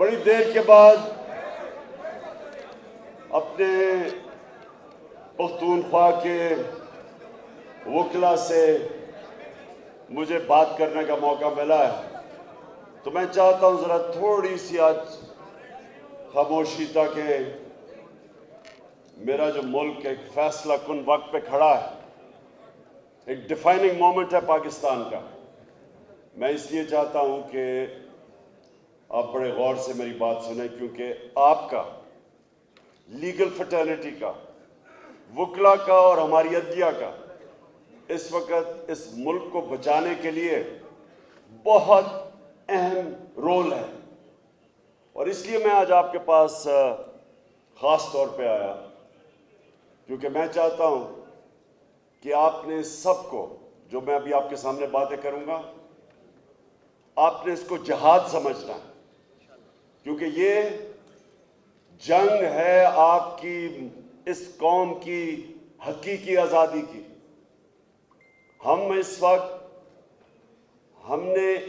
بڑی دیر کے بعد اپنے پختونخوا کے وکلا سے مجھے بات کرنے کا موقع ملا ہے، تو میں چاہتا ہوں ذرا تھوڑی سی آج خاموشی، تاکہ میرا جو ملک ایک فیصلہ کن وقت پہ کھڑا ہے، ایک ڈیفائننگ مومنٹ ہے پاکستان کا۔ میں اس لیے چاہتا ہوں کہ آپ بڑے غور سے میری بات سنیں، کیونکہ آپ کا، لیگل فٹرنیٹی کا، وکلا کا اور ہماری عدلیہ کا اس وقت اس ملک کو بچانے کے لیے بہت اہم رول ہے۔ اور اس لیے میں آج آپ کے پاس خاص طور پہ آیا، کیونکہ میں چاہتا ہوں کہ آپ نے سب کو، جو میں ابھی آپ کے سامنے باتیں کروں گا، آپ نے اس کو جہاد سمجھنا ہے، کیونکہ یہ جنگ ہے آپ کی، اس قوم کی حقیقی آزادی کی۔ ہم نے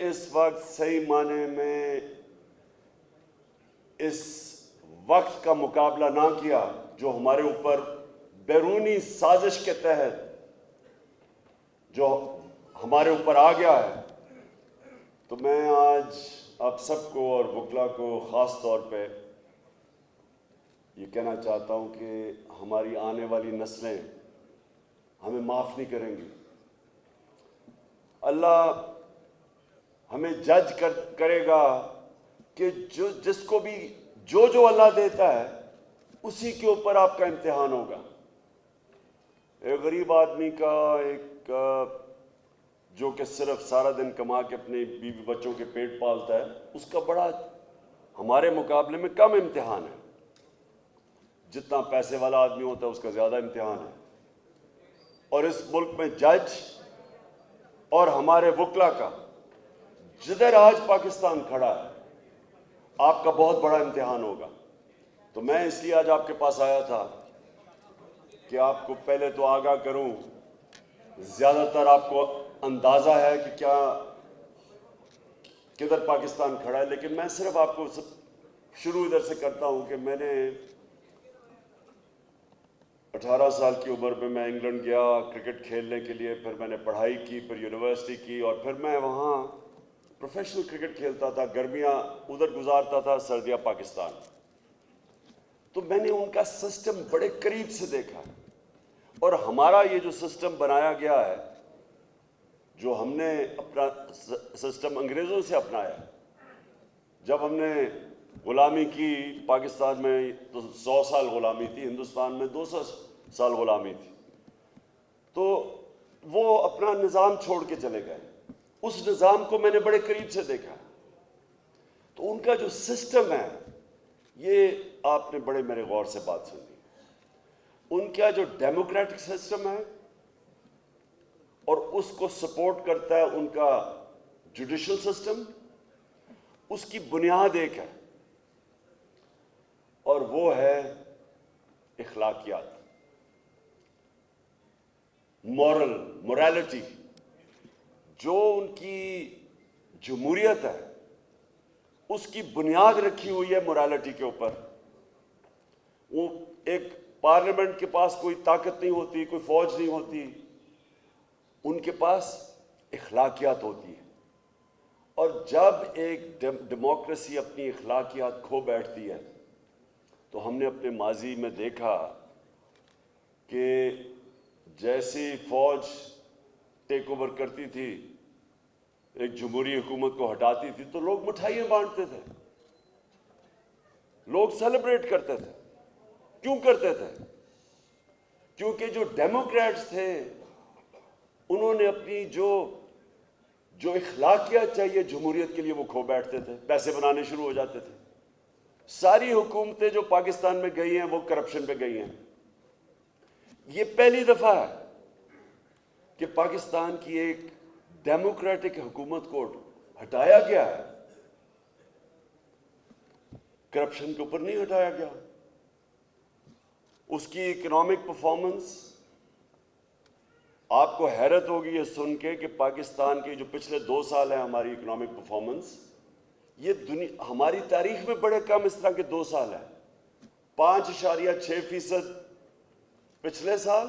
اس وقت صحیح معنی میں اس وقت کا مقابلہ نہ کیا جو ہمارے اوپر بیرونی سازش کے تحت جو ہمارے اوپر آ گیا ہے۔ تو میں آج آپ سب کو اور وکلا کو خاص طور پہ یہ کہنا چاہتا ہوں کہ ہماری آنے والی نسلیں ہمیں معاف نہیں کریں گی۔ اللہ ہمیں جج کرے گا کہ جس کو بھی جو اللہ دیتا ہے اسی کے اوپر آپ کا امتحان ہوگا۔ ایک غریب آدمی کا، ایک جو کہ صرف سارا دن کما کے اپنے بیوی بچوں کے پیٹ پالتا ہے، اس کا بڑا ہمارے مقابلے میں کم امتحان ہے۔ جتنا پیسے والا آدمی ہوتا ہے اس کا زیادہ امتحان ہے۔ اور اس ملک میں جج اور ہمارے وکلا کا، جدھر آج پاکستان کھڑا ہے، آپ کا بہت بڑا امتحان ہوگا۔ تو میں اس لیے آج آپ کے پاس آیا تھا کہ آپ کو پہلے تو آگاہ کروں۔ زیادہ تر آپ کو اندازہ ہے کہ کدھر پاکستان کھڑا ہے، لیکن میں صرف آپ کو شروع ادھر سے کرتا ہوں کہ میں نے 18 سال کی عمر میں انگلینڈ گیا کرکٹ کھیلنے کے لیے، پھر میں نے پڑھائی کی، پھر یونیورسٹی کی، اور پھر میں وہاں پروفیشنل کرکٹ کھیلتا تھا، گرمیاں ادھر گزارتا تھا، سردیاں پاکستان۔ تو میں نے ان کا سسٹم بڑے قریب سے دیکھا، اور ہمارا یہ جو سسٹم بنایا گیا ہے، جو ہم نے اپنا سسٹم انگریزوں سے اپنایا، جب ہم نے غلامی کی پاکستان میں تو 100 سال غلامی تھی، ہندوستان میں 200 سال غلامی تھی، تو وہ اپنا نظام چھوڑ کے چلے گئے۔ اس نظام کو میں نے بڑے قریب سے دیکھا، تو ان کا جو سسٹم ہے، یہ آپ نے بڑے میرے غور سے بات سنی۔ ان کا جو ڈیموکریٹک سسٹم ہے اور اس کو سپورٹ کرتا ہے ان کا جوڈیشل سسٹم، اس کی بنیاد ایک ہے، اور وہ ہے اخلاقیات، موریلٹی۔ جو ان کی جمہوریت ہے اس کی بنیاد رکھی ہوئی ہے موریلٹی کے اوپر۔ وہ ایک پارلیمنٹ کے پاس کوئی طاقت نہیں ہوتی، کوئی فوج نہیں ہوتی، ان کے پاس اخلاقیات ہوتی ہے۔ اور جب ایک ڈیموکریسی اپنی اخلاقیات کھو بیٹھتی ہے، تو ہم نے اپنے ماضی میں دیکھا کہ جیسی فوج ٹیک اوور کرتی تھی، ایک جمہوری حکومت کو ہٹاتی تھی، تو لوگ مٹھائیاں بانٹتے تھے، لوگ سیلیبریٹ کرتے تھے۔ کیوں کرتے تھے؟ کیونکہ جو ڈیموکریٹس تھے انہوں نے اپنی جو اخلاقیات چاہیے جمہوریت کے لیے وہ کھو بیٹھتے تھے، پیسے بنانے شروع ہو جاتے تھے۔ ساری حکومتیں جو پاکستان میں گئی ہیں وہ کرپشن پہ گئی ہیں۔ یہ پہلی دفعہ ہے کہ پاکستان کی ایک ڈیموکریٹک حکومت کو ہٹایا گیا ہے، کرپشن کے اوپر نہیں ہٹایا گیا۔ اس کی اکنامک پرفارمنس، آپ کو حیرت ہوگی یہ سن کے کہ پاکستان کے جو پچھلے 2 سال ہیں ہماری اکنامک پرفارمنس یہ دنیا ہماری تاریخ میں بڑے کم اس طرح کے 2 سال ہیں. 5.6% پچھلے سال,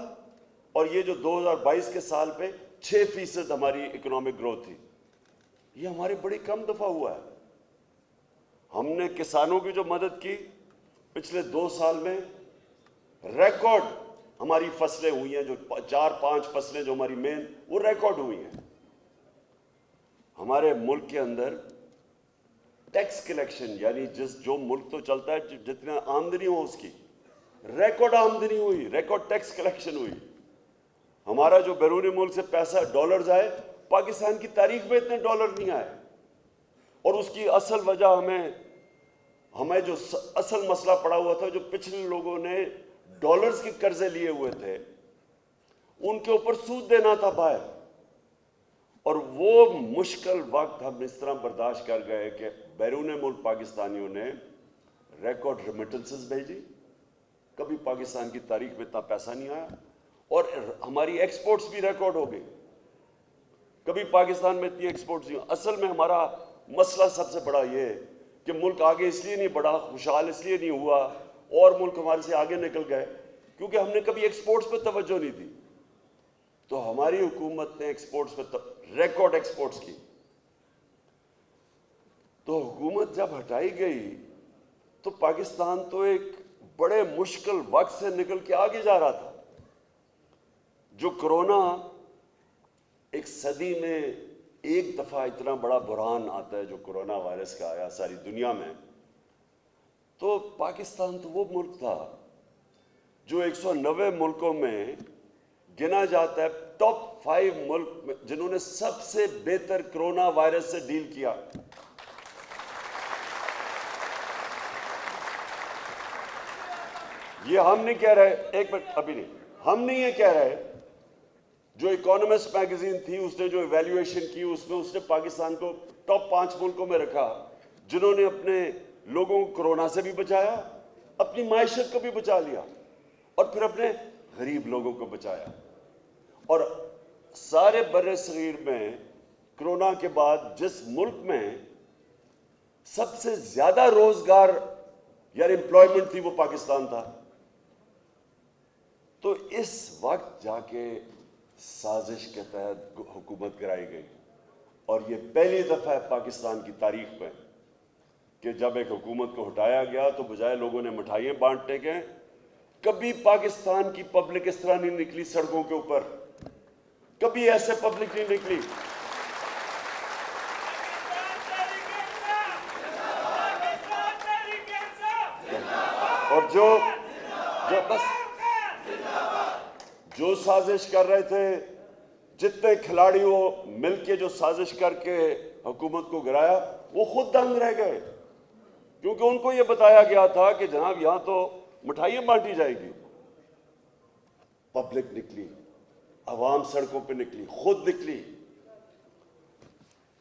اور یہ جو 2022 کے سال پہ 6% ہماری اکنامک گروتھ تھی. یہ ہمارے بڑی کم دفعہ ہوا ہے. ہم نے کسانوں کی جو مدد کی پچھلے 2 سال میں, ریکارڈ ہماری فصلیں ہوئی ہیں, جو 4-5 فصلیں جو ہماری مین, وہ ریکارڈ ہوئی ہیں. ہمارے ملک کے اندر ٹیکس کلیکشن, یعنی جو ملک تو چلتا ہے جتنا آمدنی ہو اس کی, ریکارڈ آمدنی ہوئی, ریکارڈ ٹیکس کلیکشن ہوئی. ہمارا جو بیرون ملک سے پیسہ ڈالرز آئے, پاکستان کی تاریخ میں اتنے ڈالر نہیں آئے. اور اس کی اصل وجہ ہمیں جو اصل مسئلہ پڑا ہوا تھا, جو پچھلے لوگوں نے ڈالرز کے قرضے لیے ہوئے تھے, ان کے اوپر سود دینا تھا باہر. اور وہ مشکل وقت ہم اس طرح برداشت کر گئے کہ بیرون ملک پاکستانیوں نے ریکارڈ ریمیٹنسز بھیجی. کبھی پاکستان کی تاریخ میں اتنا پیسہ نہیں آیا, اور ہماری ایکسپورٹس بھی ریکارڈ ہو گئی. کبھی پاکستان میں اتنی ایکسپورٹس نہیں. اصل میں ہمارا مسئلہ سب سے بڑا یہ ہے کہ ملک آگے اس لیے نہیں بڑھا, خوشحال اس لیے نہیں ہوا, اور ملک ہمارے سے آگے نکل گئے, کیونکہ ہم نے کبھی ایکسپورٹس پہ توجہ نہیں دی. تو ہماری حکومت نے ایکسپورٹس پہ ریکارڈ ایکسپورٹس کی. تو حکومت جب ہٹائی گئی تو پاکستان تو ایک بڑے مشکل وقت سے نکل کے آگے جا رہا تھا. جو کرونا, ایک صدی میں ایک دفعہ اتنا بڑا بحران آتا ہے جو کرونا وائرس کا آیا ساری دنیا میں, تو پاکستان تو وہ ملک تھا جو 190 ملکوں میں گنا جاتا ہے ٹاپ 5 ملک میں جنہوں نے سب سے بہتر کرونا وائرس سے ڈیل کیا. یہ ہم نہیں کہہ رہے, ایک منٹ ابھی نہیں, ہم نہیں یہ کہہ رہے. جو اکانومسٹ میگزین تھی, اس نے جو ایویلیویشن کی, اس میں اس نے پاکستان کو ٹاپ 5 ملکوں میں رکھا جنہوں نے اپنے لوگوں کو کرونا سے بھی بچایا, اپنی معیشت کو بھی بچا لیا, اور پھر اپنے غریب لوگوں کو بچایا. اور سارے بر صغیر میں کرونا کے بعد جس ملک میں سب سے زیادہ روزگار یا امپلائمنٹ تھی وہ پاکستان تھا. تو اس وقت جا کے سازش کے تحت حکومت کرائی گئی, اور یہ پہلی دفعہ ہے پاکستان کی تاریخ میں کہ جب ایک حکومت کو ہٹایا گیا تو بجائے لوگوں نے مٹھائیاں بانٹنے کے, کبھی پاکستان کی پبلک اس طرح نہیں نکلی سڑکوں کے اوپر, کبھی ایسے پبلک نہیں نکلی. اور جو سازش کر رہے تھے, جتنے کھلاڑی وہ مل کے جو سازش کر کے حکومت کو گرایا, وہ خود دنگ رہ گئے, کیونکہ ان کو یہ بتایا گیا تھا کہ جناب یہاں تو مٹھائیاں بانٹی جائے گی. پبلک نکلی, عوام سڑکوں پہ نکلی, خود نکلی.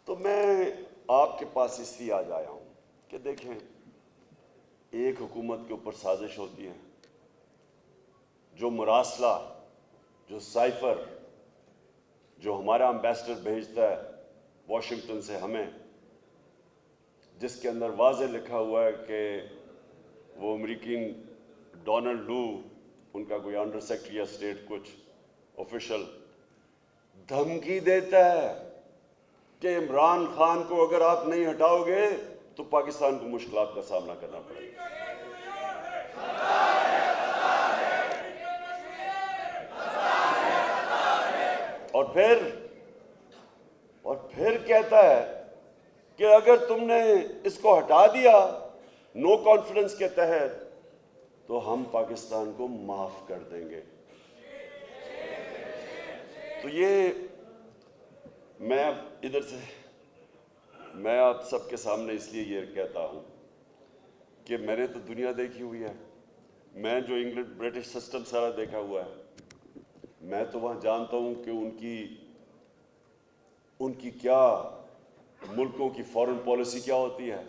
تو میں آپ کے پاس اس لیے آج آیا ہوں کہ دیکھیں, ایک حکومت کے اوپر سازش ہوتی ہے, جو مراسلہ, جو سائفر, جو ہمارا امبیسڈر بھیجتا ہے واشنگٹن سے ہمیں, جس کے اندر واضح لکھا ہوا ہے کہ وہ امریکن ڈونلڈ لو, ان کا کوئی انڈر سیکرٹری یا اسٹیٹ کچھ آفیشل, دھمکی دیتا ہے کہ عمران خان کو اگر آپ نہیں ہٹاؤ گے تو پاکستان کو مشکلات کا سامنا کرنا پڑے گا. اور پھر کہتا ہے کہ اگر تم نے اس کو ہٹا دیا نو کانفیڈنس کے تحت تو ہم پاکستان کو معاف کر دیں گے. تو یہ میں ادھر سے میں آپ سب کے سامنے اس لیے یہ کہتا ہوں کہ میں نے تو دنیا دیکھی ہوئی ہے, میں جو انگلینڈ برٹش سسٹم سارا دیکھا ہوا ہے, میں تو وہاں جانتا ہوں کہ ان کی کیا ملکوں کی فارن پالیسی کیا ہوتی ہے.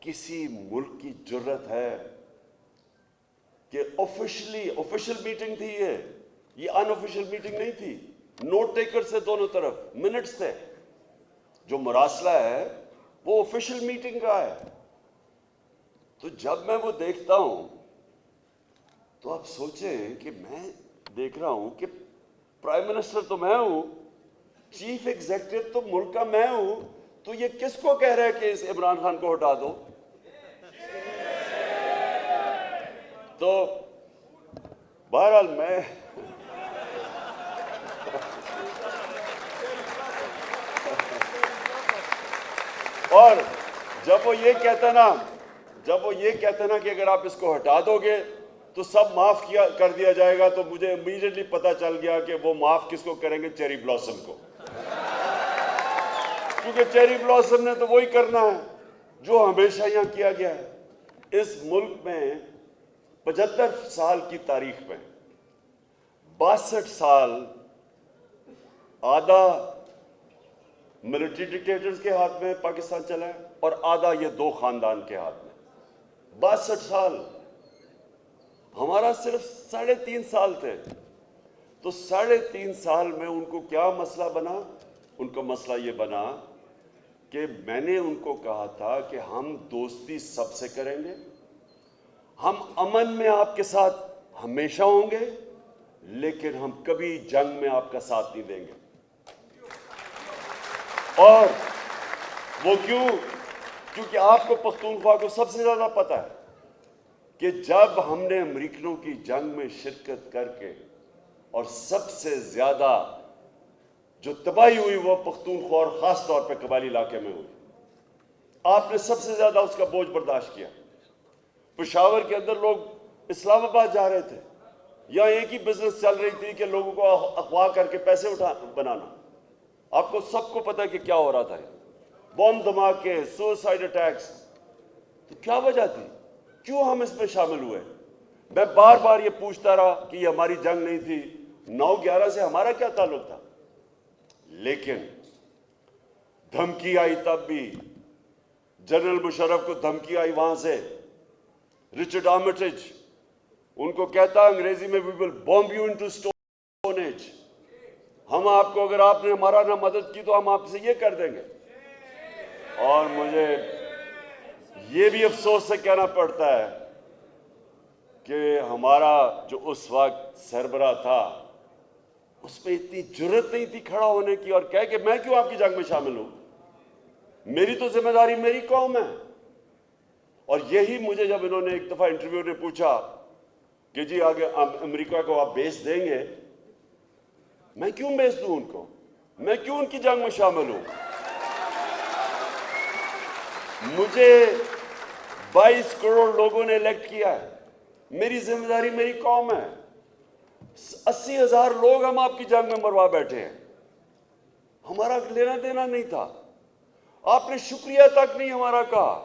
کسی ملک کی جرت ہے کہ آفیشل میٹنگ تھی, یہ ان آفیشیل میٹنگ نہیں تھی, نوٹ ٹیکر سے دونوں طرف منٹس تھے. جو مراسلہ ہے وہ آفیشیل میٹنگ کا ہے. تو جب میں وہ دیکھتا ہوں تو آپ سوچیں کہ میں دیکھ رہا ہوں کہ پرائم منسٹر تو میں ہوں, چیف ایگزیکٹو تو ملک کا میں ہوں, تو یہ کس کو کہہ رہا ہے کہ اس عمران خان کو ہٹا دو؟ تو بہرحال میں اور جب وہ یہ کہتا نا کہ اگر آپ اس کو ہٹا دو گے تو سب معاف کر دیا جائے گا, تو مجھے امیڈیٹلی پتا چل گیا کہ وہ معاف کس کو کریں گے؟ چیری بلاسم کو. کیونکہ چیری بلاسم نے تو وہی کرنا ہے جو ہمیشہ یہاں کیا گیا ہے. اس ملک میں 75 سال کی تاریخ میں 62 سال آدھا ملٹری ڈکٹیٹرز کے ہاتھ میں پاکستان چلا ہے اور آدھا یہ دو خاندان کے ہاتھ میں. 62 سال. ہمارا صرف 3.5 سال تھے. تو 3.5 سال میں ان کو کیا مسئلہ بنا؟ ان کا مسئلہ یہ بنا کہ میں نے ان کو کہا تھا کہ ہم دوستی سب سے کریں گے, ہم امن میں آپ کے ساتھ ہمیشہ ہوں گے, لیکن ہم کبھی جنگ میں آپ کا ساتھ نہیں دیں گے. اور وہ کیوں؟ کیونکہ آپ کو پختونخوا کو سب سے زیادہ پتہ ہے کہ جب ہم نے امریکنوں کی جنگ میں شرکت کر کے اور سب سے زیادہ جو تباہی ہوئی وہ پختونخوا اور خاص طور پہ قبائلی علاقے میں ہوئی, آپ نے سب سے زیادہ اس کا بوجھ برداشت کیا. پشاور کے اندر لوگ اسلام آباد جا رہے تھے, یا ایک ہی بزنس چل رہی تھی کہ لوگوں کو اغوا کر کے پیسے بنانا. آپ کو سب کو پتہ ہے کہ کیا ہو رہا تھا, بم دھماکے, سوسائڈ اٹیکس. تو کیا وجہ تھی؟ کیوں ہم اس میں شامل ہوئے؟ میں بار بار یہ پوچھتا رہا کہ یہ ہماری جنگ نہیں تھی. 9/11 سے ہمارا کیا تعلق تھا؟ لیکن دھمکی آئی تب بھی. جنرل مشرف کو دھمکی آئی وہاں سے. رچرڈ آرمیٹیج ان کو کہتا انگریزی میں we will bomb you into stone age. ہم آپ کو, اگر آپ نے ہمارا نہ مدد کی تو ہم آپ سے یہ کر دیں گے. اور مجھے یہ بھی افسوس سے کہنا پڑتا ہے کہ ہمارا جو اس وقت سربراہ تھا اس میں اتنی جرت نہیں تھی کھڑا ہونے کی اور کہہ کہ میں کیوں آپ کی جنگ میں شامل ہوں, میری تو ذمہ داری میری قوم ہے. اور یہی مجھے جب انہوں نے ایک دفعہ انٹرویو نے پوچھا کہ جی آگے امریکہ کو آپ بیس دیں گے, میں کیوں بیس دوں ان کو؟ میں کیوں ان کی جنگ میں شامل ہوں؟ مجھے 22 کروڑ لوگوں نے الیکٹ کیا ہے, میری ذمہ داری میری قوم ہے. 80,000 لوگ ہم آپ کی جنگ میں مروا بیٹھے ہیں, ہمارا لینا دینا نہیں تھا. آپ نے شکریہ تک نہیں ہمارا کہا,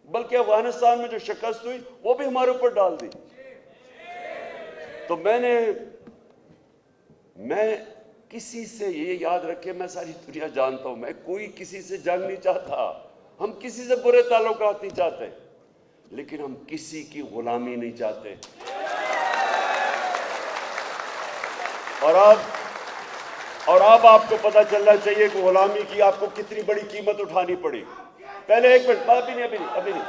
بلکہ افغانستان میں جو شکست ہوئی وہ بھی ہمارے اوپر ڈال دی. تو میں کسی سے یہ یاد رکھے, میں ساری دنیا جانتا ہوں, میں کوئی کسی سے جنگ نہیں چاہتا, ہم کسی سے برے تعلقات نہیں چاہتے, لیکن ہم کسی کی غلامی نہیں چاہتے. اور اب آپ کو پتہ چلنا چاہیے کہ غلامی کی آپ کو کتنی بڑی قیمت اٹھانی پڑی. پہلے ایک منٹ, ابھی نہیں.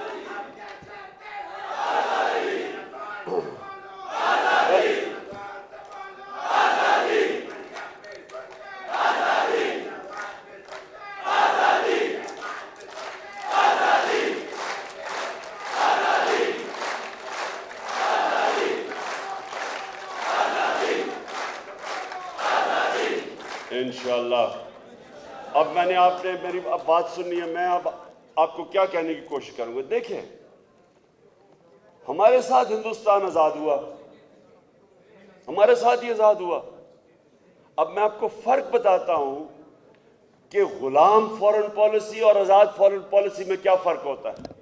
انشاءاللہ. اب میں نے آپ نے میری بات سننی ہے, میں اب آپ کو کیا کہنے کی کوشش کروں گا. دیکھیں, ہمارے ساتھ ہندوستان آزاد ہوا, ہمارے ساتھ ہی آزاد ہوا. اب میں آپ کو فرق بتاتا ہوں کہ غلام فورن پالیسی اور آزاد فورن پالیسی میں کیا فرق ہوتا ہے.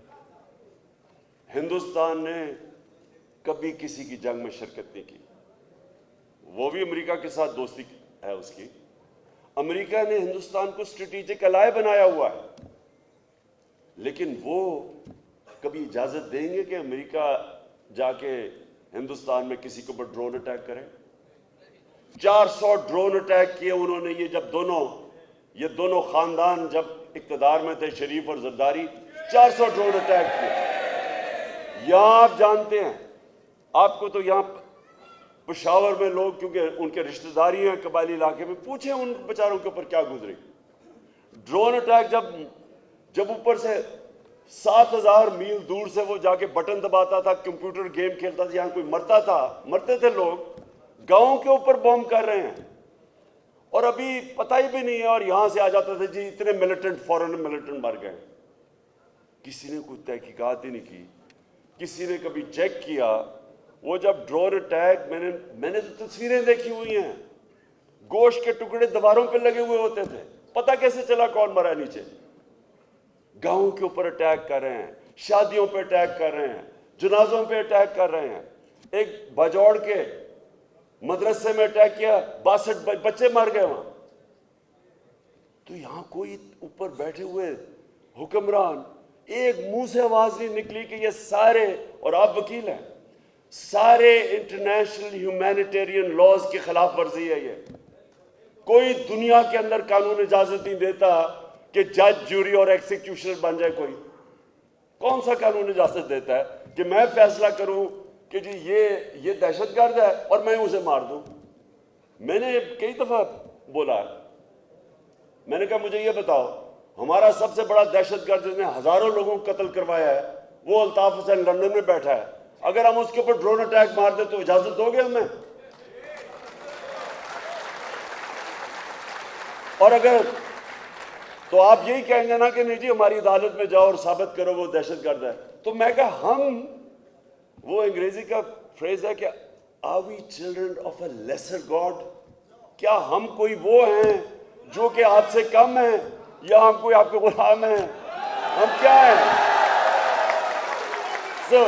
ہندوستان نے کبھی کسی کی جنگ میں شرکت نہیں کی, وہ بھی امریکہ کے ساتھ دوستی ہے اس کی. امریکہ نے ہندوستان کو اسٹریٹجک الائے بنایا ہوا ہے, لیکن وہ کبھی اجازت دیں گے کہ امریکہ جا کے ہندوستان میں کسی کے اوپر ڈرون اٹیک کرے؟ 400 ڈرون اٹیک کیے انہوں نے. یہ دونوں خاندان جب اقتدار میں تھے شریف اور زرداری, 400 ڈرون اٹیک کیے. یہاں آپ جانتے ہیں, آپ کو تو یہاں پشاور میں لوگ, کیونکہ ان کے رشتہ داری ہیں قبائلی علاقے میں, پوچھیں ان بیچاروں کے اوپر کیا گزری. ڈرون اٹیک جب اوپر سے 7,000 میل دور سے وہ جا کے بٹن دباتا تھا, کمپیوٹر گیم کھیلتا تھا, یہاں کوئی مرتا تھا, مرتے تھے لوگ, گاؤں کے اوپر بوم کر رہے ہیں اور ابھی پتہ ہی بھی نہیں ہے, اور یہاں سے آ جاتا تھا جی اتنے ملیٹنٹ, فورن ملیٹنٹ مر گئے. کسی نے کوئی تحقیقات ہی نہیں کی, کسی نے کبھی چیک کیا. وہ جب ڈرون اٹیک, میں نے تو تصویریں دیکھی ہوئی ہیں, گوشت کے ٹکڑے دیواروں پہ لگے ہوئے ہوتے تھے, پتہ کیسے چلا کون مرا نیچے. گاؤں کے اوپر اٹیک کر رہے ہیں, شادیوں پہ اٹیک کر رہے ہیں, جنازوں پہ اٹیک کر رہے ہیں. ایک باجوڑ کے مدرسے میں اٹیک کیا, 62 بچے مر گئے وہاں. تو یہاں کوئی اوپر بیٹھے ہوئے حکمران, ایک منہ سے آواز نہیں نکلی کہ یہ سارے, اور آپ وکیل ہیں, سارے انٹرنیشنل ہیومینیٹیرین لاز کی خلاف ورزی ہے. یہ کوئی دنیا کے اندر قانون اجازت نہیں دیتا کہ جج, جوری اور ایکسیکیوشنر بن جائے. کوئی کون سا قانون اجازت دیتا ہے کہ میں فیصلہ کروں کہ جی یہ دہشت گرد ہے اور میں اسے مار دوں. میں نے کئی دفعہ بولا ہے, میں نے کہا مجھے یہ بتاؤ, ہمارا سب سے بڑا دہشت گرد جس نے ہزاروں لوگوں کو قتل کروایا ہے وہ الطاف حسین لندن میں بیٹھا ہے, اگر ہم اس کے اوپر ڈرون اٹیک مار دیں تو اجازت دو گے ہمیں؟ اور اگر تو آپ یہی کہیں گے نا کہ نہیں جی ہماری عدالت میں جاؤ اور ثابت کرو وہ دہشت گرد ہے. تو میں کہا ہم, وہ انگریزی کا فریز ہے کہ are we children of a lesser God, کیا ہم کوئی وہ ہیں جو کہ آپ سے کم ہیں, یا ہم کوئی آپ کے غلام ہیں, ہم کیا ہیں؟ سو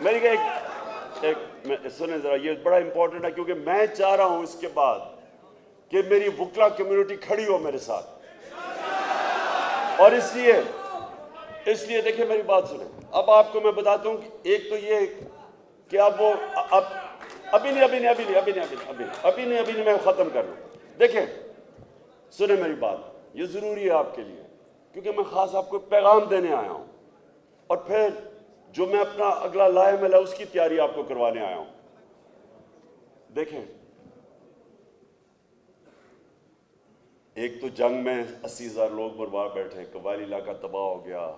میری ایک سنیں ذرا, یہ بڑا امپورٹنٹ ہے کیونکہ میں چاہ رہا ہوں اس کے بعد کہ میری وکلا کمیونٹی کھڑی ہو میرے ساتھ. اور اس لیے دیکھیں میری بات سنیں. اب آپ کو میں بتاتا ہوں کہ ایک تو یہ کہ اب وہ ابھی نہیں میں ختم کر لوں. دیکھیں سنیں میری بات, یہ ضروری ہے آپ کے لیے کیونکہ میں خاص آپ کو پیغام دینے آیا ہوں, اور پھر جو میں اپنا اگلا لائے ملا اس کی تیاری آپ کو کروانے آیا ہوں. دیکھیں ایک تو جنگ میں 80,000 لوگ برباد بیٹھے, قبائلی علاقہ تباہ ہو گیا,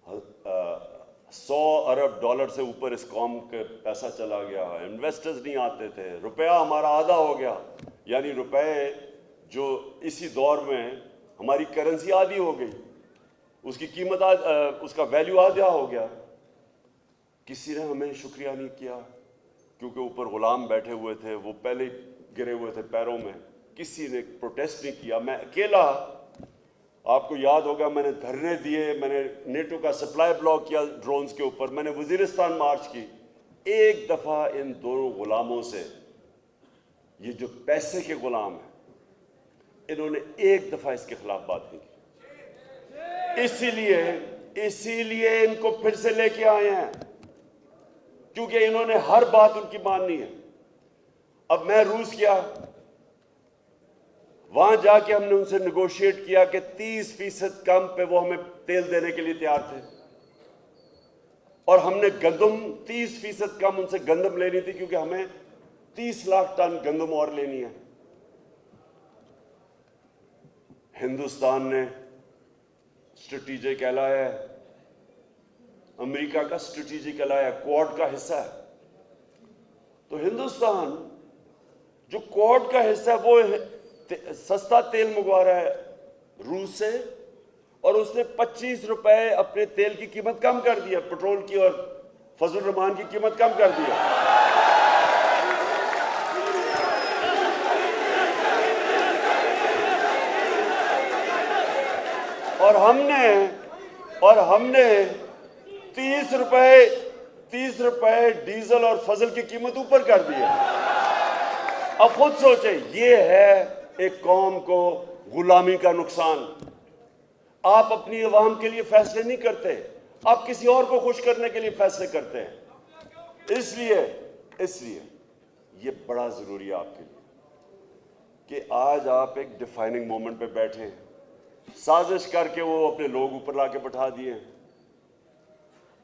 $100 ارب سے اوپر اس قوم کے پیسہ چلا گیا, انویسٹرز نہیں آتے تھے, روپیہ ہمارا آدھا ہو گیا, یعنی روپے جو اسی دور میں ہماری کرنسی آدھی ہو گئی, اس کی قیمت اس کا ویلیو آدھا ہو گیا. کسی نے ہمیں شکریہ نہیں کیا کیونکہ اوپر غلام بیٹھے ہوئے تھے, وہ پہلے گرے ہوئے تھے پیروں میں. کسی نے پروٹیسٹ نہیں کیا, میں اکیلا, آپ کو یاد ہوگا میں نے دھرنے دیے, میں نے نیٹو کا سپلائی بلاک کیا ڈرونز کے اوپر, میں نے وزیرستان مارچ کی. ایک دفعہ ان دونوں غلاموں سے, یہ جو پیسے کے غلام ہیں, انہوں نے ایک دفعہ اس کے خلاف بات نہیں کی. اسی لیے ان کو پھر سے لے کے آئے ہیں کیونکہ انہوں نے ہر بات ان کی ماننی ہے. اب میں روس گیا, وہاں جا کے ہم نے ان سے نیگوشیٹ کیا کہ 30% کم پہ وہ ہمیں تیل دینے کے لیے تیار تھے, اور ہم نے گندم 30% کم ان سے گندم لینی تھی کیونکہ ہمیں 30 لاکھ ٹن گندم اور لینی ہے. ہندوستان نے اسٹریٹجک ایلائی ہے, امریکہ کا اسٹریٹجک ایلائی ہے, کوڈ کا حصہ ہے. تو ہندوستان جو کوڈ کا حصہ ہے وہ سستا تیل منگوا رہا ہے روس سے, اور اس نے $25 اپنے تیل کی قیمت کم کر دی ہے, پٹرول کی اور فضل الرحمان کی قیمت کم کر دی ہے. اور ہم نے $30 ڈیزل اور فضل کی قیمت اوپر کر دی ہے. اب خود سوچیں, یہ ہے ایک قوم کو غلامی کا نقصان. آپ اپنی عوام کے لیے فیصلے نہیں کرتے, آپ کسی اور کو خوش کرنے کے لیے فیصلے کرتے ہیں. اس لیے یہ بڑا ضروری ہے آپ کے لیے کہ آج آپ ایک ڈیفائننگ مومنٹ پہ بیٹھے ہیں. سازش کر کے وہ اپنے لوگ اوپر لا کے بٹھا دیے.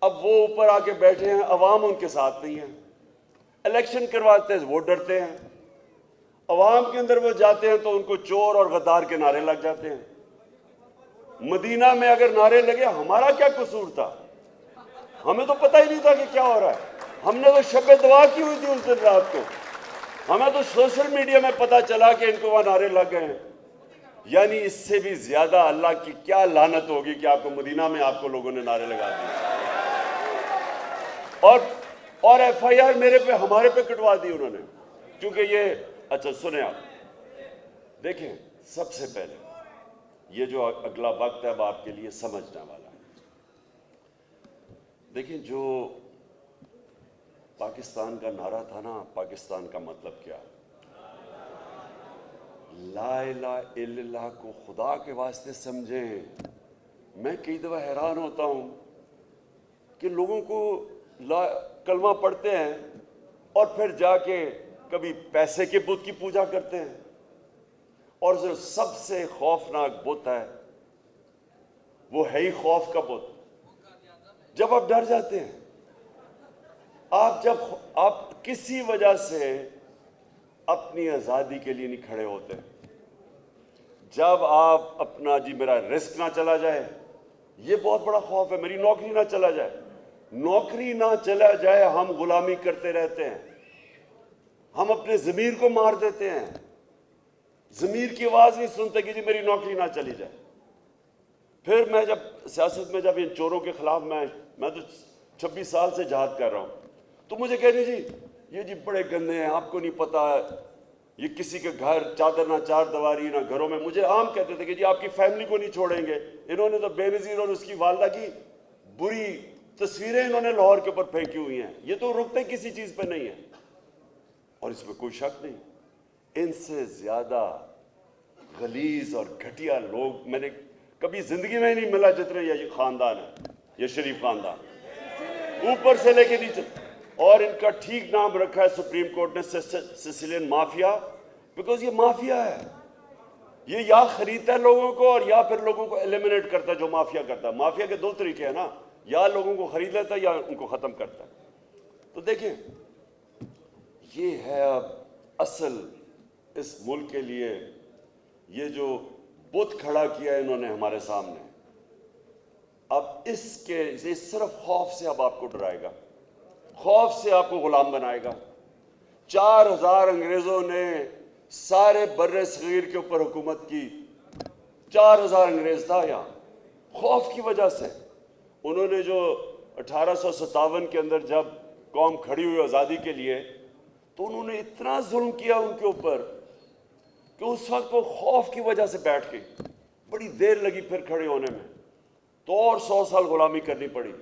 اب وہ اوپر آ کے بیٹھے ہیں, عوام ان کے ساتھ نہیں ہے. الیکشن کرواتے ہیں وہ ڈرتے ہیں, عوام کے اندر وہ جاتے ہیں تو ان کو چور اور غدار کے نعرے لگ جاتے ہیں. مدینہ میں اگر نعرے لگے ہمارا کیا قصور تھا؟ ہمیں تو پتہ ہی نہیں تھا کہ کیا ہو رہا ہے. ہم نے تو شب دعا کی ہوئی تھی اس دن رات کو. ہمیں تو سوشل میڈیا میں پتہ چلا کہ ان کو وہاں نعرے لگ گئے ہیں. یعنی اس سے بھی زیادہ اللہ کی کیا لعنت ہوگی کہ آپ کو مدینہ میں آپ کو لوگوں نے نعرے لگا دیے اور ایف آئی آر میرے پہ ہمارے پہ کٹوا دی انہوں نے. کیونکہ یہ اچھا سنیں آپ دیکھیں, سب سے پہلے یہ جو اگلا وقت ہے اب آپ کے لیے سمجھنے والا ہے. دیکھیں جو پاکستان کا نعرہ تھا نا, پاکستان کا مطلب کیا؟ لا الہ الا اللہ کو خدا کے واسطے سمجھیں. میں کئی دفعہ حیران ہوتا ہوں کہ لوگوں کو کلمہ پڑھتے ہیں اور پھر جا کے کبھی پیسے کے بت کی پوجا کرتے ہیں, اور جو سب سے خوفناک بت ہے وہ ہے ہی خوف کا بت. جب آپ ڈر جاتے ہیں, جب آپ کسی وجہ سے اپنی آزادی کے لیے نہیں کھڑے ہوتے, جب آپ اپنا جی میرا رزق نہ چلا جائے, یہ بہت بڑا خوف ہے, میری نوکری نہ چلا جائے. نوکری نہ چلا جائے ہم غلامی کرتے رہتے ہیں, ہم اپنے ضمیر کو مار دیتے ہیں. ضمیر کی آواز نہیں سنتے کہ جی میری نوکری نہ چلی جائے. پھر میں جب سیاست میں جب ان چوروں کے خلاف میں تو 26 سال سے جہاد کر رہا ہوں, تو مجھے کہنے جی یہ جی بڑے گندے ہیں, آپ کو نہیں پتا یہ کسی کے گھر چادر نہ چار دیواری نہ گھروں میں. مجھے عام کہتے تھے کہ جی آپ کی فیملی کو نہیں چھوڑیں گے. انہوں نے تو بے نظیر اور اس کی والدہ کی بری تصویریں انہوں نے لاہور کے اوپر پھینکی ہوئی ہیں. یہ تو رکتے کسی چیز پہ نہیں ہے, اور اس میں کوئی شک نہیں. ان سے زیادہ غلیظ اور گھٹیا لوگ میں نے کبھی زندگی میں نہیں ملا جتنے یہ خاندان ہے, یہ شریف خاندان, اوپر سے لے کے نیچے. اور ان کا ٹھیک نام رکھا ہے سپریم کورٹ نے سسیلین مافیا, بیکاز یہ مافیا ہے. یہ یا خریدتا ہے لوگوں کو اور یا پھر لوگوں کو ایلیمنیٹ کرتا ہے, جو مافیا کرتا ہے. مافیا کے دو طریقے ہیں نا, یا لوگوں کو خرید لیتا ہے یا ان کو ختم کرتا ہے. تو دیکھیں یہ ہے اب اصل اس ملک کے لیے یہ جو بت کھڑا کیا ہے انہوں نے ہمارے سامنے. اب اس کے یہ صرف خوف سے اب آپ کو ڈرائے گا, خوف سے آپ کو غلام بنائے گا. 4000 انگریزوں نے سارے بر صغیر کے اوپر حکومت کی. 4000 انگریز تھا یہاں. خوف کی وجہ سے انہوں نے جو 1857 کے اندر جب قوم کھڑی ہوئی آزادی کے لیے, تو انہوں نے اتنا ظلم کیا ان کے اوپر کہ اس وقت وہ خوف کی وجہ سے بیٹھ گئی. بڑی دیر لگی پھر کھڑے ہونے میں, تو اور 100 سال غلامی کرنی پڑی.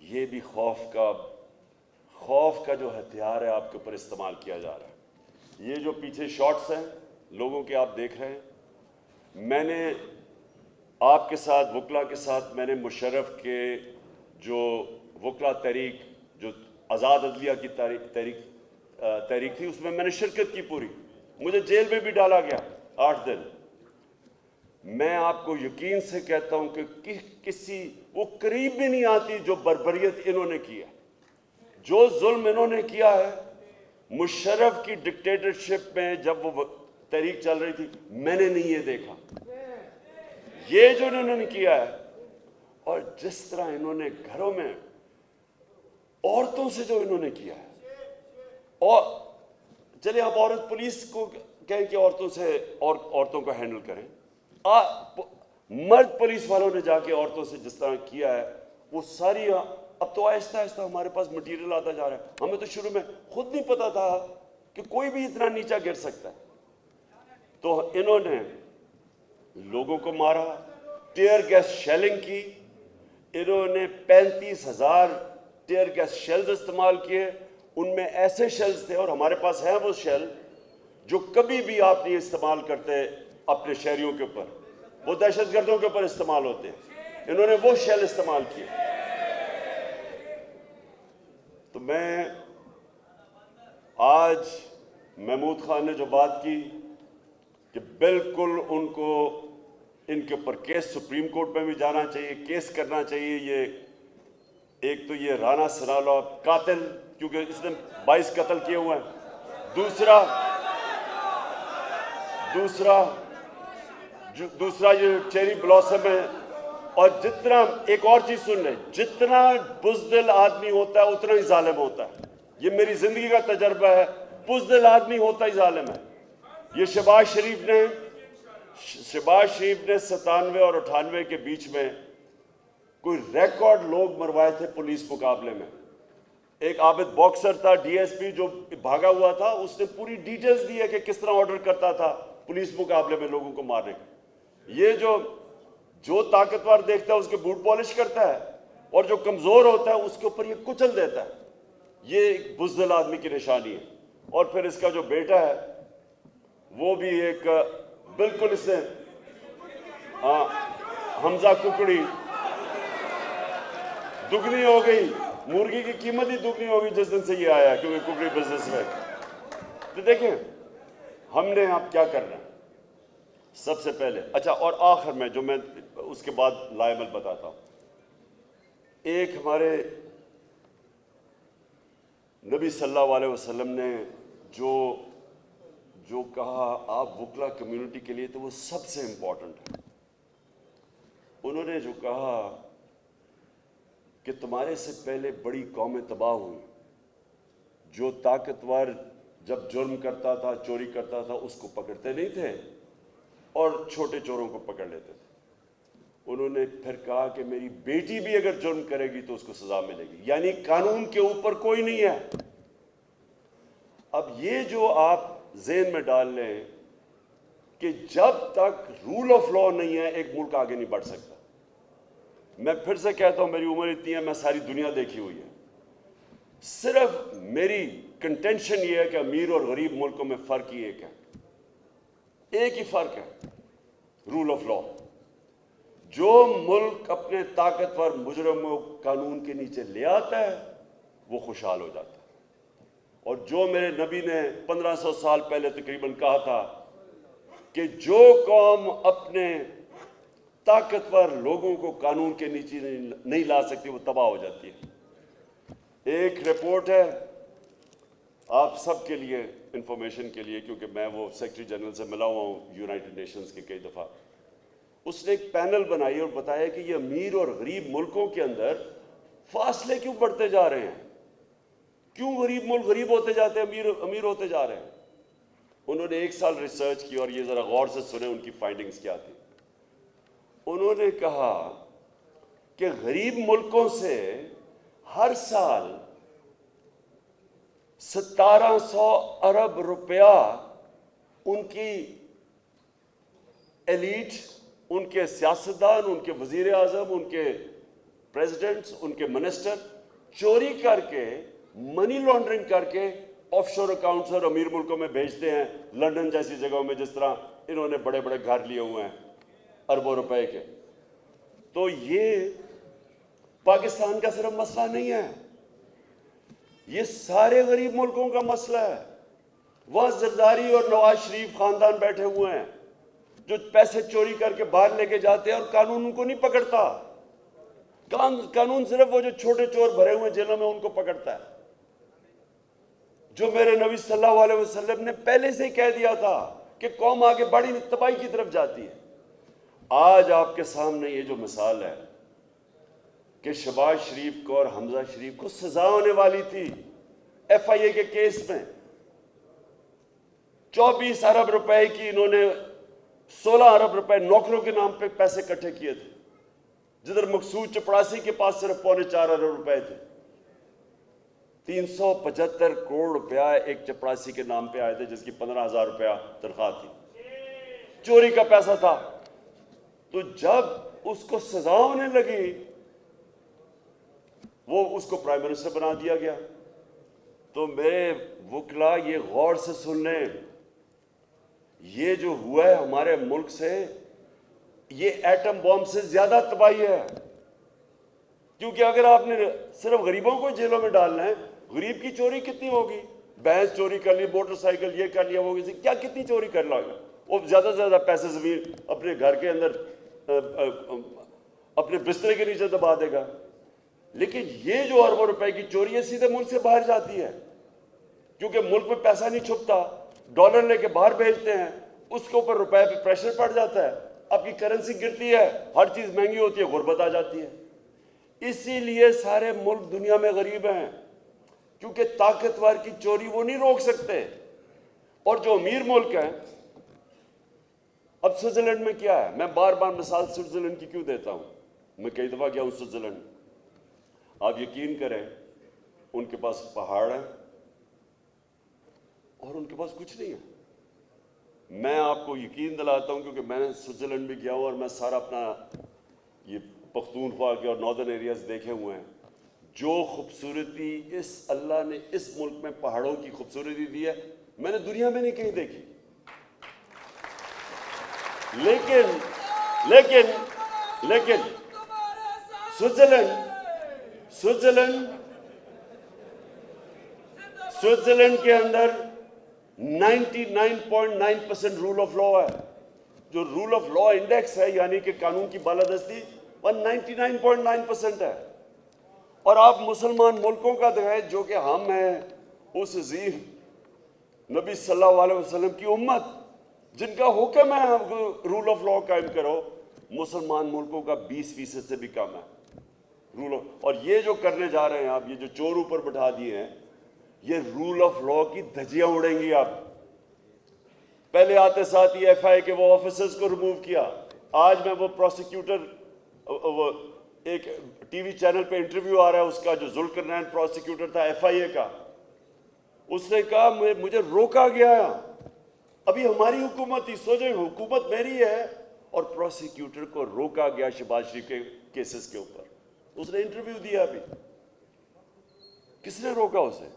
یہ بھی خوف کا جو ہتھیار ہے آپ کے اوپر استعمال کیا جا رہا ہے. یہ جو پیچھے شارٹس ہیں لوگوں کے آپ دیکھ رہے ہیں, میں نے آپ کے ساتھ وکلا کے ساتھ میں نے مشرف کے جو وکلا تحریک جو آزاد عدلیہ کی تحریک تھی, اس میں میں نے شرکت کی پوری. مجھے جیل میں بھی ڈالا گیا 8 دن. میں آپ کو یقین سے کہتا ہوں کہ کسی وہ قریب بھی نہیں آتی جو بربریت انہوں نے کی ہے, جو ظلم انہوں نے کیا ہے. مشرف کی ڈکٹیٹرشپ میں جب وہ تحریک چل رہی تھی, میں نے نہیں یہ دیکھا یہ جو انہوں نے کیا ہے. اور جس طرح انہوں نے گھروں میں عورتوں سے جو انہوں نے کیا ہے, اور چلے آپ عورت پولیس کو کہیں کہ عورتوں کو ہینڈل کریں, مرد پولیس والوں نے جا کے عورتوں سے جس طرح کیا ہے وہ ساری. اب تو آہستہ آہستہ ہمارے پاس مٹیریل آتا جا رہا ہے. ہمیں تو شروع میں خود نہیں پتا تھا کہ کوئی بھی اتنا نیچا گر سکتا ہے. تو انہوں نے لوگوں کو مارا, ٹیئر گیس شیلنگ کی. انہوں نے 35,000 ٹیئر گیس شیلز استعمال کیے. ان میں ایسے شیلز تھے, اور ہمارے پاس ہیں وہ شیل جو کبھی بھی آپ نہیں استعمال کرتے اپنے شہریوں کے اوپر, وہ دہشت گردوں کے اوپر استعمال ہوتے ہیں. انہوں نے وہ شیل استعمال کیے. تو میں آج محمود خان نے جو بات کی کہ بالکل ان کو ان کے اوپر کیس سپریم کورٹ میں بھی جانا چاہیے, کیس کرنا چاہیے. یہ ایک تو یہ رانا سنالا قاتل, کیونکہ اس نے 22 قتل کیے ہوئے ہیں. دوسرا یہ چیری بلاسم ہے. اور جتنا, ایک اور چیز سن لیں, جتنا بزدل آدمی ہوتا ہے اتنا ہی ظالم ہوتا ہے. یہ میری زندگی کا تجربہ ہے, بزدل آدمی ہوتا ہی ظالم ہے. یہ شہباز شریف نے 97 اور 98 کے بیچ میں کوئی ریکارڈ لوگ مروائے تھے پولیس مقابلے میں. ایک عابد باکسر تھا, ڈی ایس پی, جو بھاگا ہوا تھا, اس نے پوری ڈیٹیلز دی ہے کہ کس طرح آرڈر کرتا تھا پولیس مقابلے میں لوگوں کو مارنے کا. یہ جو طاقتور دیکھتا ہے اس کے بوٹ پالش کرتا ہے, اور جو کمزور ہوتا ہے اس کے اوپر یہ کچل دیتا ہے. یہ ایک بزدل آدمی کی نشانی ہے. اور پھر اس کا جو بیٹا ہے وہ بھی ایک بالکل اس نے حمزہ ککڑی دگنی ہو گئی, مرغی کی قیمت ہی دگنی ہوگی جس دن سے یہ آیا, کیونکہ ککڑی بزنس میں. تو دیکھیں ہم نے اب کیا کرنا ہے. سب سے پہلے اچھا, اور آخر میں جو میں اس کے بعد لائمل بتاتا ہوں, ایک ہمارے نبی صلی اللہ علیہ وسلم نے جو کہا آپ وکلا کمیونٹی کے لیے, تو وہ سب سے امپورٹنٹ ہے. انہوں نے جو کہا کہ تمہارے سے پہلے بڑی قومیں تباہ ہوئیں, جو طاقتور جب جرم کرتا تھا, چوری کرتا تھا, اس کو پکڑتے نہیں تھے اور چھوٹے چوروں کو پکڑ لیتے تھے. انہوں نے پھر کہا کہ میری بیٹی بھی اگر جرم کرے گی تو اس کو سزا ملے گی. یعنی قانون کے اوپر کوئی نہیں ہے. اب یہ جو آپ ذہن میں ڈال لیں کہ جب تک رول آف لا نہیں ہے ایک ملک آگے نہیں بڑھ سکتا. میں پھر سے کہتا ہوں, میری عمر اتنی ہے, میں ساری دنیا دیکھی ہوئی ہے. صرف میری کنٹینشن یہ ہے کہ امیر اور غریب ملکوں میں فرق ہی ایک ہے, ایک ہی فرق ہے, رول آف لا. جو ملک اپنے طاقتور مجرموں کو قانون کے نیچے لے آتا ہے وہ خوشحال ہو جاتا ہے. اور جو میرے نبی نے 1500 سال پہلے تقریباً کہا تھا کہ جو قوم اپنے طاقتور لوگوں کو قانون کے نیچے نہیں لا سکتی وہ تباہ ہو جاتی ہے. ایک رپورٹ ہے آپ سب کے لیے انفارمیشن کے لیے, کیونکہ میں وہ سیکرٹری جنرل سے ملا ہوا ہوں یونائٹڈ نیشنز کے کئی دفعہ. اس نے ایک پینل بنائی اور بتایا کہ یہ امیر اور غریب ملکوں کے اندر فاصلے کیوں بڑھتے جا رہے ہیں, کیوں غریب ملک غریب ہوتے جاتے ہیں, امیر ہوتے جا رہے ہیں. انہوں نے 1 سال ریسرچ کی, اور یہ ذرا غور سے سنیں ان کی فائنڈنگز کیا تھی. انہوں نے کہا کہ غریب ملکوں سے ہر سال 1700 ارب روپیہ ان کی ایلیٹ, ان کے سیاستدان, ان کے وزیر اعظم, ان کے پریزیڈنٹس, ان کے منسٹر چوری کر کے, منی لانڈرنگ کر کے آف شور اکاؤنٹس اور امیر ملکوں میں بھیجتے ہیں, لندن جیسی جگہوں میں, جس طرح انہوں نے بڑے بڑے گھر لیے ہوئے ہیں اربوں روپے کے. تو یہ پاکستان کا صرف مسئلہ نہیں ہے, یہ سارے غریب ملکوں کا مسئلہ ہے. وہاں زرداری اور نواز شریف خاندان بیٹھے ہوئے ہیں جو پیسے چوری کر کے باہر لے کے جاتے ہیں اور قانون ان کو نہیں پکڑتا. قانون صرف وہ جو چھوٹے چور بھرے ہوئے جیلوں میں ان کو پکڑتا ہے. جو میرے نبی صلی اللہ علیہ وسلم نے پہلے سے ہی کہہ دیا تھا کہ قوم آگے بڑی تباہی کی طرف جاتی ہے. آج آپ کے سامنے یہ جو مثال ہے کہ شہباز شریف کو اور حمزہ شریف کو سزا ہونے والی تھی ایف آئی اے کے کیس میں, 24 ارب روپے کی انہوں نے 16 ارب روپے نوکروں کے نام پہ پیسے اکٹھے کیے تھے, جدھر مقصود چپڑاسی کے پاس صرف 4.25 ارب روپے تھے. 375 کروڑ روپیہ ایک چپڑاسی کے نام پہ آئے تھے جس کی 15,000 روپیہ تنخواہ تھی, چوری کا پیسہ تھا. تو جب اس کو سزا ہونے لگی وہ اس کو پرائم منسٹر بنا دیا گیا. تو میرے وکلا یہ غور سے سن لیں, یہ جو ہوا ہے ہمارے ملک سے یہ ایٹم بم سے زیادہ تباہی ہے. کیونکہ اگر آپ نے صرف غریبوں کو جیلوں میں ڈالنا ہے, غریب کی چوری کتنی ہوگی, بھینس چوری کر لی, موٹر سائیکل یہ کر لیا, وہ کیا کتنی چوری کر لے گا, وہ زیادہ سے زیادہ پیسے زمین اپنے گھر کے اندر اپنے بسترے کے نیچے دبا دے گا. لیکن یہ جو اربوں روپے کی چوری ہے سیدھے ملک سے باہر جاتی ہے, کیونکہ ملک میں پیسہ نہیں چھپتا, ڈالر لے کے باہر بھیجتے ہیں, اس کے اوپر روپے پہ پریشر پڑ جاتا ہے, آپ کی کرنسی گرتی ہے, ہر چیز مہنگی ہوتی ہے, غربت آ جاتی ہے. اسی لیے سارے ملک دنیا میں غریب ہیں, کیونکہ طاقتور کی چوری وہ نہیں روک سکتے. اور جو امیر ملک ہیں, اب سوئٹزرلینڈ میں کیا ہے, میں بار بار مثال سوئٹزرلینڈ کی کیوں دیتا ہوں, میں کئی دفعہ گیا ہوں سوئٹزرلینڈ. آپ یقین کریں ان کے پاس پہاڑ ہیں اور ان کے پاس کچھ نہیں ہے. میں آپ کو یقین دلاتا ہوں کیونکہ میں سوئٹزرلینڈ بھی گیا ہوں اور میں سارا اپنا یہ پختونخوا کے اور ناردرن ایریاز دیکھے ہوئے ہیں. جو خوبصورتی اس اللہ نے اس ملک میں پہاڑوں کی خوبصورتی دی ہے میں نے دنیا میں نہیں کہیں دیکھی. لیکن سوئٹزرلینڈ کے اندر 99.9% رول آف لا ہے. جو رول آف لا انڈیکس ہے یعنی کہ قانون کی بالادستی وہ 99.9% ہے. اور آپ مسلمان ملکوں کا دیکھیں جو کہ ہم ہیں اس عظیم نبی صلی اللہ علیہ وسلم کی امت جن کا حکم ہے رول آف لا قائم کرو, مسلمان ملکوں کا 20% سے بھی کم ہے رول. اور یہ جو کرنے جا رہے ہیں آپ, یہ جو چور اوپر بٹھا دیے ہیں, یہ رول آف لا کی دھجیاں اڑیں گی. آپ پہلے آتے ساتھ ہی ایف آئی کے وہ آفیسرز کو ریموو کیا. آج میں وہ پروسیکیوٹر, وہ ایک ٹی وی چینل پہ انٹرویو آ رہا ہے اس کا, جو ذوالقرنین پروسیکیوٹر تھا ایف آئی اے کا, اس نے کہا مجھے روکا گیا. ابھی ہماری حکومت ہی, سوچیں حکومت میری ہے اور پروسیکیوٹر کو روکا گیا شہباز شریف کے کیسز کے اوپر. اس نے انٹرویو دیا. ابھی کس نے روکا اسے؟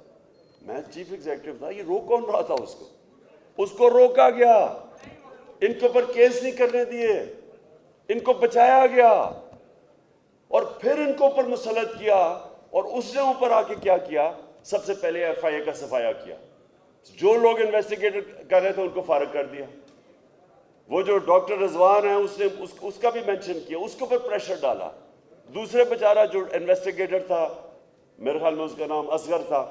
میں چیف ایگزیکٹو تھا, یہ روک کون رہا تھا اس کو؟ اس کو روکا گیا, ان کے اوپر کیس نہیں کرنے دیے, ان کو بچایا گیا اور پھر ان کو اوپر مسلط کیا. اور اس نے اوپر آ کے کیا کیا, سب سے پہلے ایف آئی اے کا صفایا کیا. جو لوگ انویسٹیگیٹ کر رہے تھے ان کو فارغ کر دیا. وہ جو ڈاکٹر رضوان ہے اس نے اس کا بھی مینشن کیا, اس کے اوپر پریشر ڈالا. دوسرے بیچارہ جو انویسٹیگیٹر تھا, میرے خیال میں اس کا نام اصغر تھا,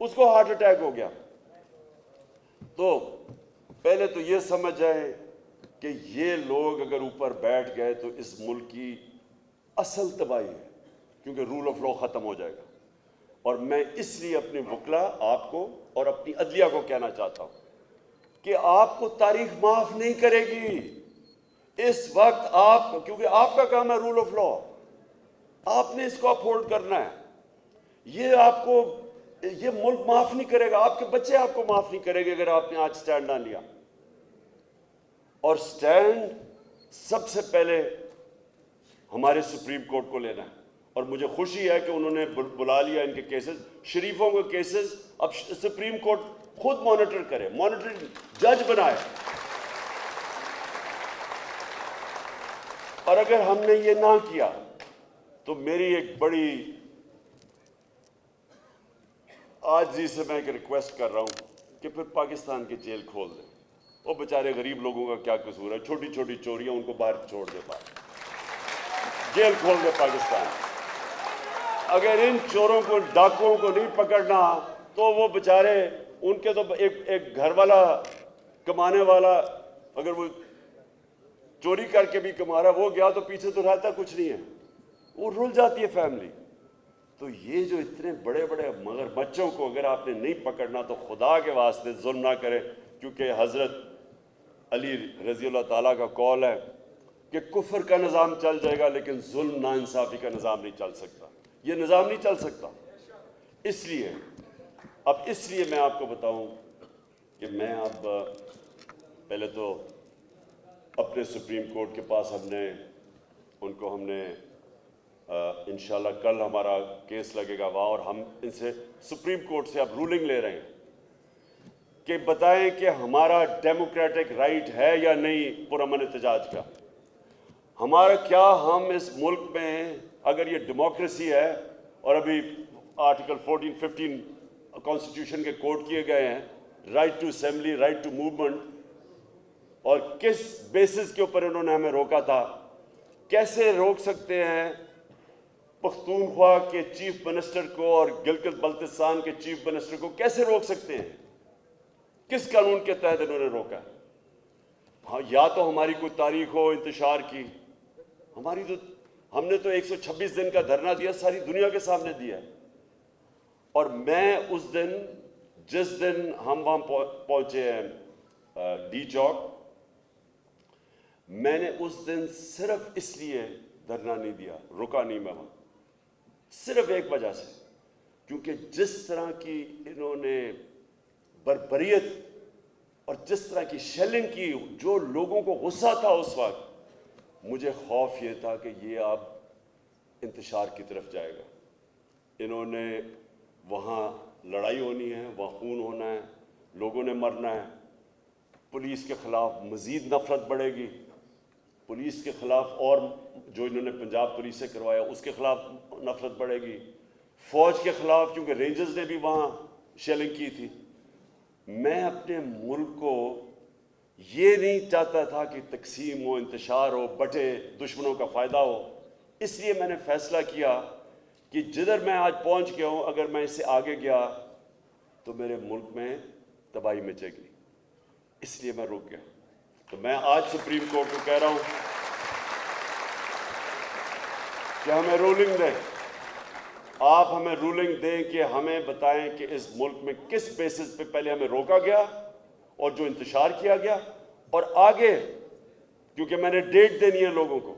اس کو ہارٹ اٹیک ہو گیا. تو پہلے تو یہ سمجھ جائیں کہ یہ لوگ اگر اوپر بیٹھ گئے تو اس ملک کی اصل تباہی ہے, کیونکہ رول آف لا ختم ہو جائے گا. اور میں اس لیے اپنے وکلا آپ کو اور اپنی عدلیہ کو کہنا چاہتا ہوں کہ آپ کو تاریخ معاف نہیں کرے گی اس وقت. آپ, کیونکہ آپ کا کام ہے رول آف لا, آپ نے اس کو اپہولڈ کرنا ہے. یہ آپ کو, یہ ملک معاف نہیں کرے گا, آپ کے بچے آپ کو معاف نہیں کرے گے اگر آپ نے آج سٹینڈ نہ لیا. اور سٹینڈ سب سے پہلے ہمارے سپریم کورٹ کو لینا ہے. اور مجھے خوشی ہے کہ انہوں نے بلا لیا ان کے کیسز, شریفوں کے کیسز. اب سپریم کورٹ خود مانیٹر کرے, مانیٹرنگ جج بنائے. اور اگر ہم نے یہ نہ کیا تو میری ایک بڑی عاجزی سے میں ایک ریکویسٹ کر رہا ہوں کہ پھر پاکستان کی جیل کھول دیں. وہ بیچارے غریب لوگوں کا کیا قصور ہے, چھوٹی چھوٹی چوریاں, ان کو باہر چھوڑ دے, باہر جیل کھول دے پاکستان. اگر ان چوروں کو, ڈاکوؤں کو نہیں پکڑنا تو وہ بیچارے, ان کے تو ایک گھر والا کمانے والا اگر وہ چوری کر کے بھی کما رہا, وہ گیا تو پیچھے تو رہتا کچھ نہیں ہے, وہ رل جاتی ہے فیملی. تو یہ جو اتنے بڑے بڑے مگر بچوں کو اگر آپ نے نہیں پکڑنا تو خدا کے واسطے ظلم نہ کریں, کیونکہ حضرت علی رضی اللہ تعالیٰ کا قول ہے کہ کفر کا نظام چل جائے گا لیکن ظلم ناانصافی کا نظام نہیں چل سکتا. یہ نظام نہیں چل سکتا. اس لیے میں آپ کو بتاؤں کہ میں اب پہلے تو اپنے سپریم کورٹ کے پاس ہم نے انشاءاللہ کل ہمارا کیس لگے گا وہاں, اور ہم ان سے سپریم کورٹ سے اب رولنگ لے رہے ہیں کہ بتائیں کہ ہمارا ڈیموکریٹک رائٹ ہے یا نہیں پرامن احتجاج کا. ہمارا کیا ہم اس ملک میں اگر یہ ڈیموکریسی ہے, اور ابھی آرٹیکل 14-15 کانسٹیٹیوشن کے کوٹ کیے گئے ہیں, right to assembly, right to movement, اور کس بیسس کے اوپر انہوں نے ہمیں روکا تھا کیسے روک سکتے ہیں پختونخوا کے چیف منسٹر کو اور گلگت بلتستان کے چیف منسٹر کو کیسے روک سکتے ہیں؟ کس قانون کے تحت انہوں نے روکا؟ ہاں، یا تو ہماری کوئی تاریخ ہو انتشار کی، ہم نے تو 126 دن کا دھرنا دیا، ساری دنیا کے سامنے دیا. اور میں اس دن، جس دن ہم وہاں پہنچے ہیں ڈی چوک، میں نے اس دن صرف اس لیے دھرنا نہیں دیا، رکا نہیں میں وہاں، صرف ایک وجہ سے، کیونکہ جس طرح کی انہوں نے بربریت اور جس طرح کی شیلنگ کی، جو لوگوں کو غصہ تھا اس وقت، مجھے خوف یہ تھا کہ یہ اب انتشار کی طرف جائے گا. انہوں نے وہاں لڑائی ہونی ہے، وہاں خون ہونا ہے، لوگوں نے مرنا ہے، پولیس کے خلاف مزید نفرت بڑھے گی، پولیس کے خلاف اور جو انہوں نے پنجاب پولیس سے کروایا اس کے خلاف نفرت بڑھے گی، فوج کے خلاف، کیونکہ رینجرز نے بھی وہاں شیلنگ کی تھی. میں اپنے ملک کو یہ نہیں چاہتا تھا کہ تقسیم ہو، انتشار ہو، بٹے، دشمنوں کا فائدہ ہو. اس لیے میں نے فیصلہ کیا کہ جدھر میں آج پہنچ گیا ہوں، اگر میں اس سے آگے گیا تو میرے ملک میں تباہی مچے گی. اس لیے میں رک گیا. تو میں آج سپریم کورٹ کو کہہ رہا ہوں کہ ہمیں رولنگ دیں، آپ ہمیں رولنگ دیں کہ ہمیں بتائیں کہ اس ملک میں کس بیسس پہ پہلے ہمیں روکا گیا اور جو انتشار کیا گیا، اور آگے، کیونکہ میں نے ڈیٹ دینی ہے لوگوں کو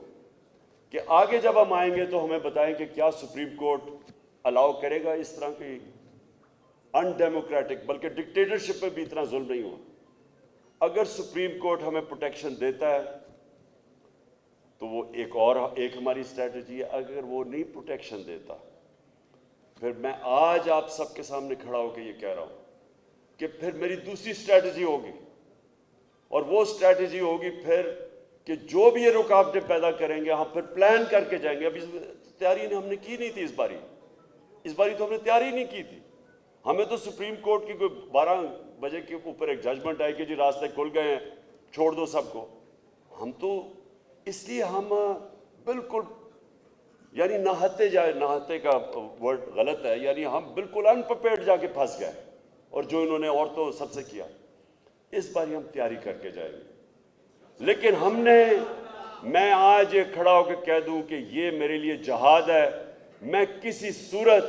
کہ آگے جب ہم آئیں گے تو ہمیں بتائیں کہ کیا سپریم کورٹ الاؤ کرے گا اس طرح کی ان ڈیموکریٹک، بلکہ ڈکٹیٹرشپ پہ بھی اتنا ظلم نہیں ہوا. اگر سپریم کورٹ ہمیں پروٹیکشن دیتا ہے تو وہ ایک ہماری اسٹریٹجی ہے. اگر وہ نہیں پروٹیکشن دیتا، پھر میں آج آپ سب کے سامنے کھڑا ہو کے یہ کہہ رہا ہوں کہ پھر میری دوسری اسٹریٹجی ہوگی، اور وہ اسٹریٹجی ہوگی پھر کہ جو بھی یہ رکاوٹیں پیدا کریں گے ہم پھر پلان کر کے جائیں گے. اب تیاری ہم نے کی نہیں تھی اس باری تو ہم نے تیاری نہیں کی تھی. ہمیں تو سپریم کورٹ کی کوئی 12 بجے کے اوپر ایک ججمنٹ آئی کہ جی راستے کھل گئے ہیں، چھوڑ دو سب کو. ہم تو اس لیے ہم بالکل، یعنی نہتے کا ورڈ غلط ہے، یعنی ہم بالکل انپریپیئرڈ جا کے پھنس گئے. اور جو انہوں نے عورتوں سب سے کیا، اس بار ہم تیاری کر کے جائیں گے. لیکن میں آج یہ کھڑا ہو کے کہہ دوں کہ یہ میرے لیے جہاد ہے. میں کسی صورت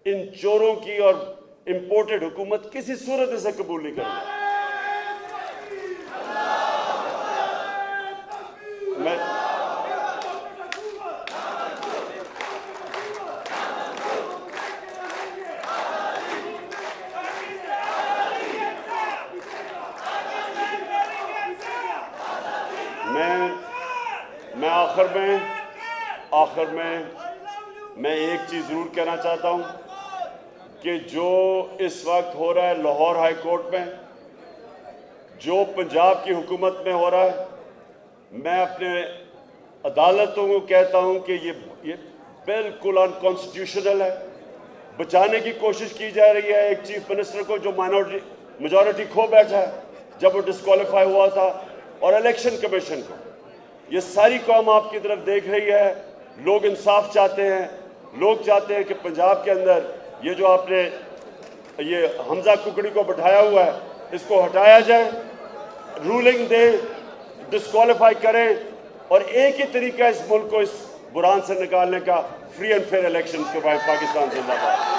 ان چوروں کی اور امپورٹڈ حکومت کسی صورت اسے قبول نہیں کروں گا. میں آخر میں ایک چیز ضرور کہنا چاہتا ہوں کہ جو اس وقت ہو رہا ہے لاہور ہائی کورٹ میں، جو پنجاب کی حکومت میں ہو رہا ہے، میں اپنے عدالتوں کو کہتا ہوں کہ یہ بالکل انکانسٹیٹیوشنل ہے. بچانے کی کوشش کی جا رہی ہے ایک چیف منسٹر کو جو میجورٹی کھو بیٹھا ہے جب وہ ڈسکوالیفائی ہوا تھا، اور الیکشن کمیشن کو. یہ ساری قوم آپ کی طرف دیکھ رہی ہے. لوگ انصاف چاہتے ہیں. لوگ چاہتے ہیں کہ پنجاب کے اندر یہ جو آپ نے یہ حمزہ ککڑی کو بٹھایا ہوا ہے اس کو ہٹایا جائے، رولنگ دے، ڈسکوالیفائی کریں، اور ایک ہی طریقہ اس ملک کو اس بحران سے نکالنے کا فری اینڈ فیئر الیکشنز کے بعد. پاکستان زندہ باد.